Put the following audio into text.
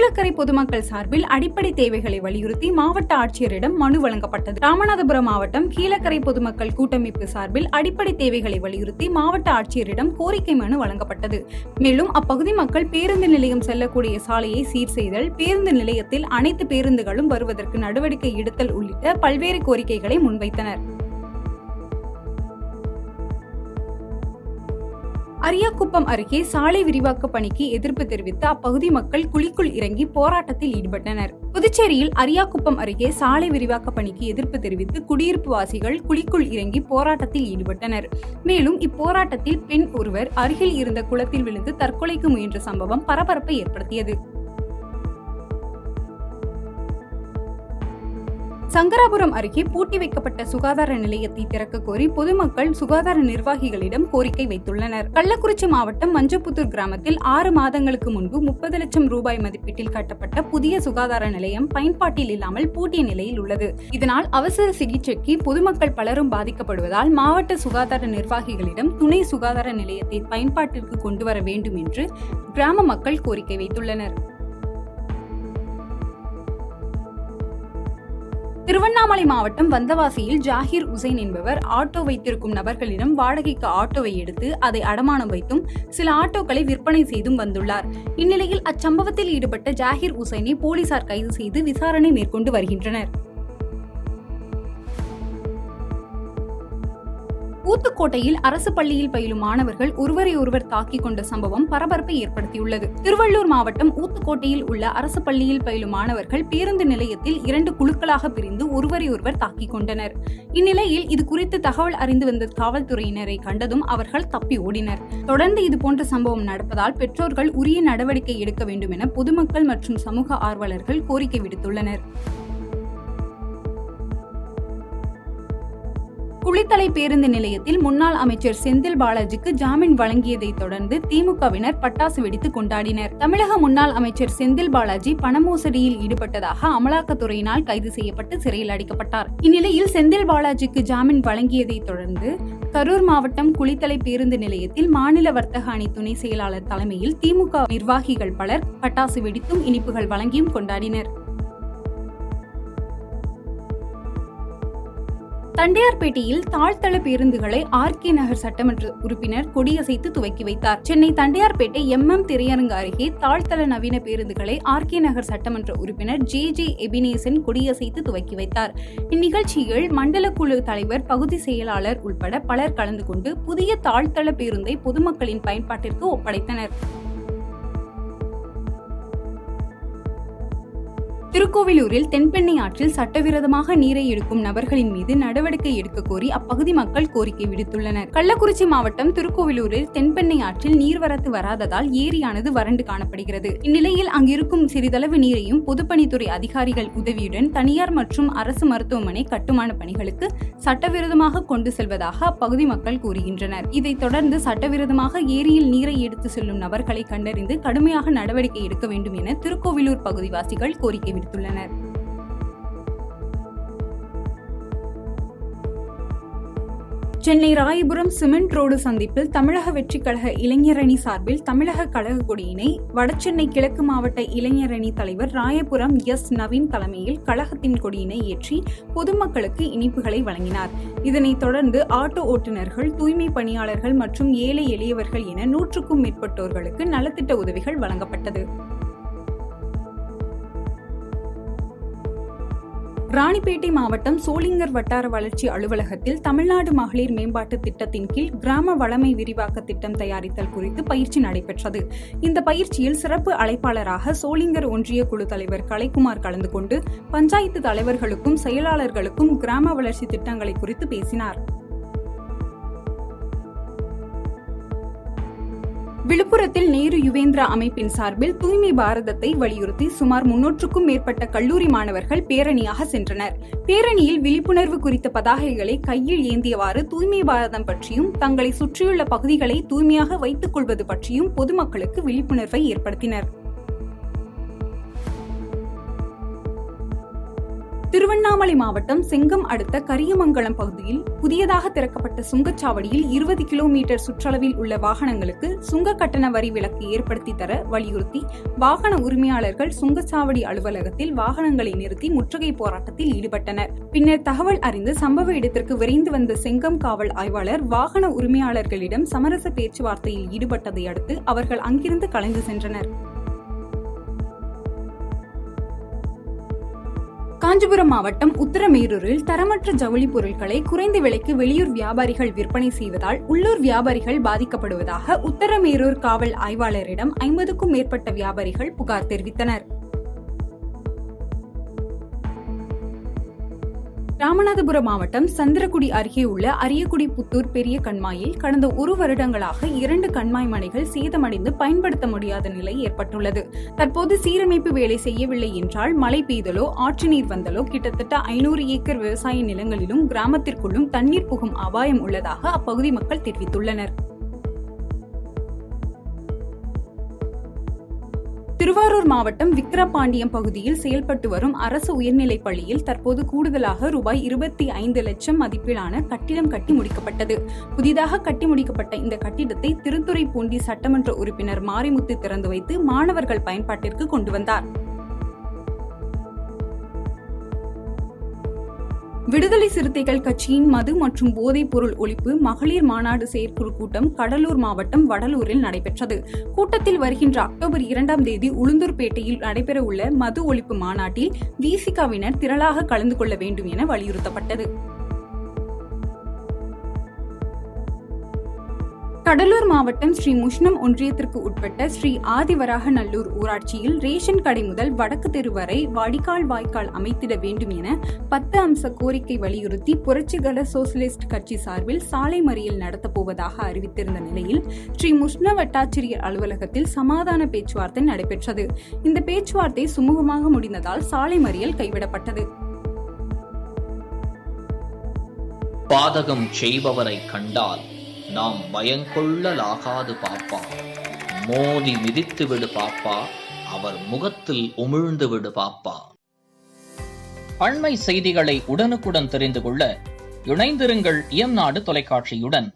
கீழக்கரை பொதுமக்கள் சார்பில் அடிப்படை தேவைகளை வலியுறுத்தி மாவட்ட ஆட்சியரிடம் மனு வழங்கப்பட்டது. ராமநாதபுரம் மாவட்டம் கீழக்கரை பொதுமக்கள் கூட்டமைப்பு சார்பில் அடிப்படை தேவைகளை வலியுறுத்தி மாவட்ட ஆட்சியரிடம் கோரிக்கை மனு வழங்கப்பட்டது. மேலும் அப்பகுதி மக்கள் பேருந்து நிலையம் செல்லக்கூடிய சாலையை சீர் செய்தல், பேருந்து நிலையத்தில் அனைத்து பேருந்துகளும் வருவதற்கு நடவடிக்கை எடுத்தல் உள்ளிட்ட பல்வேறு கோரிக்கைகளை முன்வைத்தனர். அரியாக்குப்பம் அருகே சாலை விரிவாக்க பணிக்கு எதிர்ப்பு தெரிவித்து அப்பகுதி மக்கள் குழிக்குள் இறங்கி போராட்டத்தில் ஈடுபட்டனர். புதுச்சேரியில் அரியாக்குப்பம் அருகே சாலை விரிவாக்க பணிக்கு எதிர்ப்பு தெரிவித்து குடியிருப்பு வாசிகள் குழிக்குள் இறங்கி போராட்டத்தில் ஈடுபட்டனர். மேலும் இப்போராட்டத்தில் பெண் ஒருவர் அருகில் இருந்த குளத்தில் விழுந்து தற்கொலைக்கு முயன்ற சம்பவம் பரபரப்பை ஏற்படுத்தியது. சங்கராபுரம் அருகே பூட்டி வைக்கப்பட்ட சுகாதார நிலையத்தை திறக்க கோரி பொதுமக்கள் சுகாதார நிர்வாகிகளிடம் கோரிக்கை வைத்துள்ளனர். கள்ளக்குறிச்சி மாவட்டம் மஞ்சப்புத்தூர் கிராமத்தில் 6 மாதங்களுக்கு முன்பு 30 லட்சம் ரூபாய் மதிப்பீட்டில் கட்டப்பட்ட புதிய சுகாதார நிலையம் பயன்பாட்டில் இல்லாமல் பூட்டிய நிலையில் உள்ளது. இதனால் அவசர சிகிச்சைக்கு பொதுமக்கள் பலரும் பாதிக்கப்படுவதால் மாவட்ட சுகாதார நிர்வாகிகளிடம் துணை சுகாதார நிலையத்தை பயன்பாட்டிற்கு கொண்டு வர வேண்டும் என்று கிராம மக்கள் கோரிக்கை வைத்துள்ளனர். திருவண்ணாமலை மாவட்டம் வந்தவாசியில் ஜாகிர் உசைன் என்பவர் ஆட்டோ வைத்திருக்கும் நபர்களிடம் வாடகைக்கு ஆட்டோவை எடுத்து அதை அடமானம் வைத்தும் சில ஆட்டோக்களை விற்பனை செய்தும் வந்துள்ளார். இந்நிலையில் அச்சம்பவத்தில் ஈடுபட்ட ஜாகிர் உசைனை போலீசார் கைது செய்து விசாரணை மேற்கொண்டு வருகின்றனர். ஊத்துக்கோட்டையில் அரசு பள்ளியில் பயிலும் மாணவர்கள் ஒருவரை ஒருவர் தாக்கிக் கொண்ட சம்பவம் பரபரப்பை ஏற்படுத்தியுள்ளது. திருவள்ளூர் மாவட்டம் ஊத்துக்கோட்டையில் உள்ள அரசு பள்ளியில் பயிலும் மாணவர்கள் பேருந்து நிலையத்தில் 2 குழுக்களாக பிரிந்து ஒருவரை ஒருவர் தாக்கிக் கொண்டனர். இந்நிலையில் இது குறித்து தகவல் அறிந்து வந்த காவல்துறையினரை கண்டதும் அவர்கள் தப்பி ஓடினர். தொடர்ந்து இதுபோன்ற சம்பவம் நடப்பதால் பெற்றோர்கள் உரிய நடவடிக்கை எடுக்க வேண்டும் என பொதுமக்கள் மற்றும் சமூக ஆர்வலர்கள் கோரிக்கை விடுத்துள்ளனர். குளித்தலை பேருந்து நிலையத்தில் முன்னாள் அமைச்சர் செந்தில் பாலாஜிக்கு ஜாமீன் வழங்கியதை தொடர்ந்து திமுகவினர் பட்டாசு வெடித்து கொண்டாடினர். தமிழக முன்னாள் அமைச்சர் செந்தில் பாலாஜி பண மோசடியில் ஈடுபட்டதாக அமலாக்கத்துறையினால் கைது செய்யப்பட்டு சிறையில் அடைக்கப்பட்டார். இந்நிலையில் செந்தில் பாலாஜிக்கு ஜாமீன் வழங்கியதை தொடர்ந்து கரூர் மாவட்டம் குளித்தலை பேருந்து நிலையத்தில் மாநில வர்த்தக அணி துணை செயலாளர் தலைமையில் திமுக நிர்வாகிகள் பலர் பட்டாசு வெடித்தும் இனிப்புகள் வழங்கியும் கொண்டாடினர். தண்டையார்பேட்டையில் தாழ்த்தள பேருந்துகளை ஆர்கே நகர் சட்டமன்ற உறுப்பினர் கொடியசைத்து துவக்கி வைத்தார். சென்னை தண்டையார்பேட்டை திரையரங்கு அருகே தாழ்த்தள நவீன பேருந்துகளை ஆர்கே நகர் சட்டமன்ற உறுப்பினர் ஜே எபினேசன் கொடியசைத்து துவக்கி வைத்தார். இந்நிகழ்ச்சியில் மண்டல குழு தலைவர், பகுதி செயலாளர் உட்பட பலர் கலந்து கொண்டு புதிய தாழ்த்தள பேருந்தை பொதுமக்களின் பயன்பாட்டிற்கு ஒப்படைத்தனர். திருக்கோவிலூரில் தென்பெண்ணை ஆற்றில் சட்டவிரோதமாக நீரை எடுக்கும் நபர்களின் மீது நடவடிக்கை எடுக்க கோரி அப்பகுதி மக்கள் கோரிக்கை விடுத்துள்ளனர். கள்ளக்குறிச்சி மாவட்டம் திருக்கோவிலூரில் தென்பெண்ணை ஆற்றில் நீர்வரத்து வராததால் ஏரியானது வறண்டு காணப்படுகிறது. இந்நிலையில் அங்கிருக்கும் சிறிதளவு நீரையும் பொதுப்பணித்துறை அதிகாரிகள் உதவியுடன் தனியார் மற்றும் அரசு மருத்துவமனை கட்டுமான பணிகளுக்கு சட்டவிரோதமாக கொண்டு செல்வதாக அப்பகுதி மக்கள் கூறுகின்றனர். இதைத் தொடர்ந்து சட்டவிரோதமாக ஏரியில் நீரை எடுத்து செல்லும் நபர்களை கண்டறிந்து கடுமையாக நடவடிக்கை எடுக்க வேண்டும் என திருக்கோவிலூர் பகுதிவாசிகள் கோரிக்கை விடுத்துள்ளனர். சென்னை ராயபுரம் சிமெண்ட் ரோடு சந்திப்பில் தமிழக வெற்றி கழக இளைஞரணி சார்பில் தமிழக கழக கொடியினை வடசென்னை கிழக்கு மாவட்ட இளைஞரணி தலைவர் ராயபுரம் நவீன் தலைமையில் கழகத்தின் கொடியினை ஏற்றி பொதுமக்களுக்கு இனிப்புகளை வழங்கினார். இதனைத் தொடர்ந்து ஆட்டோ ஓட்டுநர்கள், தூய்மை பணியாளர்கள் மற்றும் ஏழை எளியவர்கள் என 100க்கும் மேற்பட்டோர்களுக்கு நலத்திட்ட உதவிகள் வழங்கப்பட்டது. ராணிப்பேட்டை மாவட்டம் சோளிங்கர் வட்டார வளர்ச்சி அலுவலகத்தில் தமிழ்நாடு மகளிர் மேம்பாட்டு திட்டத்தின் கீழ் கிராம வளமை விரிவாக்க திட்டம் தயாரித்தல் குறித்து பயிற்சி நடைபெற்றது. இந்த பயிற்சியில் சிறப்பு அழைப்பாளராக சோளிங்கர் ஒன்றிய குழு தலைவர் கலைக்குமார் கலந்து கொண்டு பஞ்சாயத்து தலைவர்களுக்கும் செயலாளர்களுக்கும் கிராம வளர்ச்சி திட்டங்களை குறித்து பேசினார். விழுப்புரத்தில் நேரு யுவேந்திரா அமைப்பின் சார்பில் தூய்மை பாரதத்தை வலியுறுத்தி சுமார் 300க்கும் மேற்பட்ட கல்லூரி மாணவர்கள் பேரணியாக சென்றனர். பேரணியில் விழிப்புணர்வு குறித்த பதாகைகளை கையில் ஏந்தியவாறு தூய்மை பாரதம் பற்றியும் தங்களை சுற்றியுள்ள பகுதிகளை தூய்மையாக வைத்துக் கொள்வது பற்றியும் பொதுமக்களுக்கு விழிப்புணர்வை ஏற்படுத்தினர். திருவண்ணாமலை மாவட்டம் செங்கம் அடுத்த கரியமங்கலம் பகுதியில் புதியதாக திறக்கப்பட்ட சுங்கச்சாவடியில் 20 கிலோமீட்டர் சுற்றளவில் உள்ள வாகனங்களுக்கு சுங்க கட்டண வரி விலக்கு ஏற்படுத்தி தர வலியுறுத்தி வாகன உரிமையாளர்கள் சுங்கச்சாவடி அலுவலகத்தில் வாகனங்களை நிறுத்தி முற்றுகை போராட்டத்தில் ஈடுபட்டனர். பின்னர் தகவல் அறிந்து சம்பவ இடத்திற்கு விரைந்து வந்த செங்கம் காவல் ஆய்வாளர் வாகன உரிமையாளர்களிடம் சமரச பேச்சுவார்த்தையில் ஈடுபட்டதை அடுத்து அவர்கள் அங்கிருந்து கலைந்து சென்றனர். காஞ்சிபுரம் மாவட்டம் உத்தரமேரூரில் தரமற்ற ஜவுளி பொருட்களை குறைந்த விலைக்கு வெளியூர் வியாபாரிகள் விற்பனை செய்வதால் உள்ளூர் வியாபாரிகள் பாதிக்கப்படுவதாக உத்தரமேரூர் காவல் ஆய்வாளரிடம் 50க்கும் மேற்பட்ட வியாபாரிகள் புகார் தெரிவித்தனர். ராமநாதபுரம் மாவட்டம் சந்திரகுடி அருகே உள்ள அரியக்குடி புத்தூர் பெரிய கண்மாயில் கடந்த 1 வருடங்களாக 2 கண்மாய் மனைகள் சேதமடைந்து பயன்படுத்த முடியாத நிலை ஏற்பட்டுள்ளது. தற்போது சீரமைப்பு வேலை செய்யவில்லை என்றால் மழை பெய்தலோ ஆற்று நீர் வந்தலோ கிட்டத்தட்ட 500 ஏக்கர் விவசாய நிலங்களிலும் கிராமத்திற்குள்ளும் தண்ணீர் புகும் அபாயம் உள்ளதாக அப்பகுதி மக்கள் தெரிவித்துள்ளனர். திருவாரூர் மாவட்டம் விக்கிரபாண்டியம் பகுதியில் செயல்பட்டு வரும் அரசு உயர்நிலைப் பள்ளியில் தற்போது கூடுதலாக ரூபாய் 25 லட்சம் மதிப்பிலான கட்டிடம் கட்டி முடிக்கப்பட்டது. புதிதாக கட்டி முடிக்கப்பட்ட இந்த கட்டிடத்தை திருத்துறைப்பூண்டி சட்டமன்ற உறுப்பினர் மாரிமுத்து திறந்து வைத்து மாணவர்கள் பயன்பாட்டிற்கு கொண்டு வந்தார். விடுதலை சிறுத்தைகள் கட்சியின் மது மற்றும் போதைப் பொருள் ஒழிப்பு மகளிர் மாநாடு செயற்குழு கூட்டம் கடலூர் மாவட்டம் வடலூரில் நடைபெற்றது. கூட்டத்தில் வருகின்ற அக்டோபர் 2ஆம் தேதி உளுந்தூர்பேட்டையில் நடைபெறவுள்ள மது ஒழிப்பு மாநாட்டில் விசிகவினர் திரளாக கலந்து கொள்ள வேண்டும் என வலியுறுத்தப்பட்டது. கடலூர் மாவட்டம் ஸ்ரீ முஷ்ணம் ஒன்றியத்திற்கு உட்பட்ட ஸ்ரீ ஆதிவராகநல்லூர் ஊராட்சியில் ரேஷன் கடை முதல் வடக்கு தெரு வரை வடிகால் வாய்க்கால் அமைத்திட வேண்டும் என 10 அம்ச கோரிக்கை வலியுறுத்தி புரட்சிகர சோசலிஸ்ட் கட்சி சார்பில் சாலை மறியல் நடத்தப்போவதாக அறிவித்திருந்த நிலையில் ஸ்ரீ முஷ்ண வட்டாட்சியர் அலுவலகத்தில் சமாதான பேச்சுவார்த்தை நடைபெற்றது. இந்த பேச்சுவார்த்தை சுமூகமாக முடிந்ததால் சாலை மறியல் கைவிடப்பட்டது. பாதகம் செய்பவரை கண்டால் நாம் பயங்கொள்ளலாகாது பாப்பா, மோதி மிதித்து விடு பாப்பா, அவர் முகத்தில் உமிழ்ந்து விடு பாப்பா. அண்மை செய்திகளை உடனுக்குடன் தெரிந்து கொள்ள இணைந்திருங்கள் இயம்நாடு தொலைக்காட்சியுடன்.